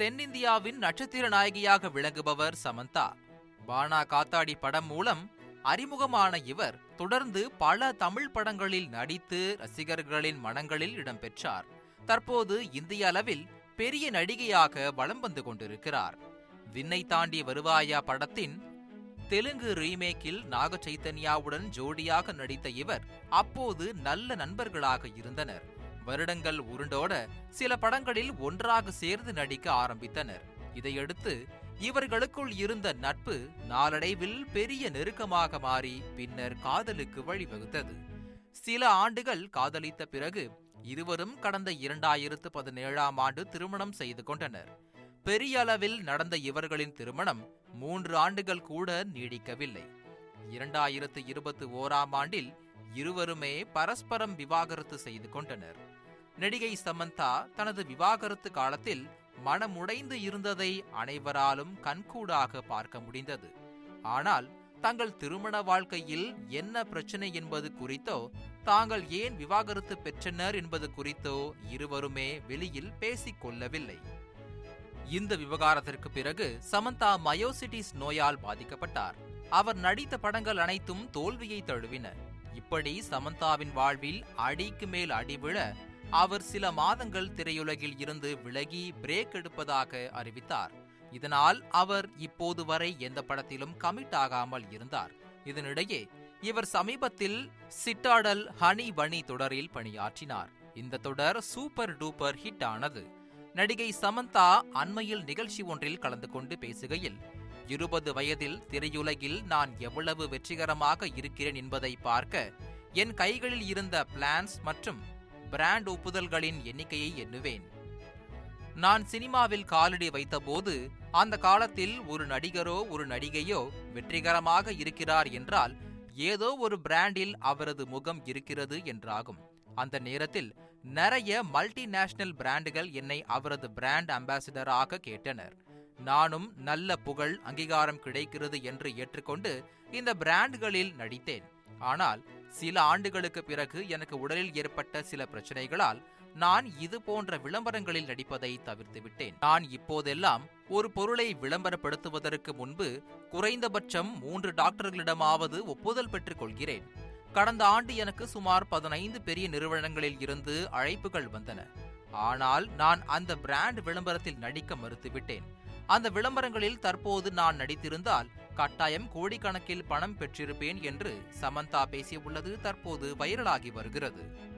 தென்னிந்தியாவின் நட்சத்திர நாயகியாக விளங்குபவர் சமந்தா. பானா காத்தாடி படம் மூலம் அறிமுகமான இவர் தொடர்ந்து பல தமிழ் படங்களில் நடித்து ரசிகர்களின் மனங்களில் இடம்பெற்றார். தற்போது இந்திய அளவில் பெரிய நடிகையாக வலம் வந்து கொண்டிருக்கிறார். விண்ணை தாண்டி வருவாயா படத்தின் தெலுங்கு ரீமேக்கில் நாக சைத்தன்யாவுடன் ஜோடியாக நடித்த இவர் அப்போது நல்ல நண்பர்களாக இருந்தனர். வருடங்கள் உருண்டோட சில படங்களில் ஒன்றாக சேர்ந்து நடிக்க ஆரம்பித்தனர். இதையடுத்து இவர்களுக்குள் இருந்த நட்பு நாளடைவில் பெரிய நெருக்கமாக மாறி பின்னர் காதலுக்கு வழிவகுத்தது. சில ஆண்டுகள் காதலித்த பிறகு இருவரும் கடந்த 2017ஆம் ஆண்டு திருமணம் செய்து கொண்டனர். பெரிய அளவில் நடந்த இவர்களின் திருமணம் 3 ஆண்டுகள் கூட நீடிக்கவில்லை. 2021ஆம் ஆண்டில் இருவருமே பரஸ்பரம் விவாகரத்து செய்து கொண்டனர். நடிகை சமந்தா தனது விவாகரத்து காலத்தில் மனமுடைந்து இருந்ததை அனைவராலும் கண்கூடாக பார்க்க முடிந்தது. ஆனால் தங்கள் திருமண வாழ்க்கையில் என்ன பிரச்சனை என்பது குறித்தோ தாங்கள் ஏன் விவாகரத்து பெற்றனர் என்பது குறித்தோ இருவருமே வெளியில் பேசிக் கொள்ளவில்லை. இந்த விவகாரத்திற்கு பிறகு சமந்தா மயோசிட்டிஸ் நோயால் பாதிக்கப்பட்டார். அவர் நடித்த படங்கள் அனைத்தும் தோல்வியை தழுவின. இப்படி சமந்தாவின் வாழ்வில் அடிக்கு மேல் அடிவிழ அவர் சில மாதங்கள் திரையுலகில் இருந்து விலகி பிரேக் எடுப்பதாக அறிவித்தார். இதனால் அவர் இப்போது வரை எந்த படத்திலும் கமிட் ஆகாமல் இருந்தார். இதனிடையே இவர் சமீபத்தில் சிட்டாடல் ஹனி பனி தொடரில் பணியாற்றினார். இந்த தொடர் சூப்பர் டூப்பர் ஹிட் ஆனது. நடிகை சமந்தா அண்மையில் நிகழ்ச்சி ஒன்றில் கலந்து கொண்டு பேசுகையில், 20 வயதில் திரையுலகில் நான் எவ்வளவு வெற்றிகரமாக இருக்கிறேன் என்பதை பார்க்க என் கைகளில் இருந்த பிளான்ஸ் மற்றும் பிராண்ட் ஒப்புதல்களின் எண்ணிக்கையை எண்ணுவேன். நான் சினிமாவில் காலடி வைத்தபோது அந்த காலத்தில் ஒரு நடிகரோ ஒரு நடிகையோ வெற்றிகரமாக இருக்கிறார் என்றால் ஏதோ ஒரு பிராண்டில் அவரது முகம் இருக்கிறது என்றாகும். அந்த நேரத்தில் நிறைய மல்டிநேஷனல் பிராண்டுகள் என்னை அவரது பிராண்ட் அம்பாசிடராக கேட்டனர். நானும் நல்ல புகழ் அங்கீகாரம் கிடைக்கிறது என்று ஏற்றுக்கொண்டு இந்த பிராண்டுகளில் நடித்தேன். ஆனால் சில ஆண்டுகளுக்கு பிறகு எனக்கு உடலில் ஏற்பட்ட சில பிரச்சனைகளால் நான் இது போன்ற விளம்பரங்களில் நடிப்பதை தவிர்த்து விட்டேன். நான் இப்போதெல்லாம் ஒரு பொருளை விளம்பரப்படுத்துவதற்கு முன்பு குறைந்தபட்சம் 3 டாக்டர்களிடமாவது ஒப்புதல் பெற்றுக் கொள்கிறேன். கடந்த ஆண்டு எனக்கு சுமார் 15 பெரிய நிறுவனங்களில் இருந்து அழைப்புகள் வந்தன. ஆனால் நான் அந்த பிராண்ட் விளம்பரத்தில் நடிக்க மறுத்துவிட்டேன். அந்த விளம்பரங்களில் தற்போது நான் நடித்திருந்தால் கட்டாயம் கோடிக்கணக்கில் பணம் பெற்றிருப்பேன் என்று சமந்தா பேசியுள்ளது தற்போது வைரலாகி வருகிறது.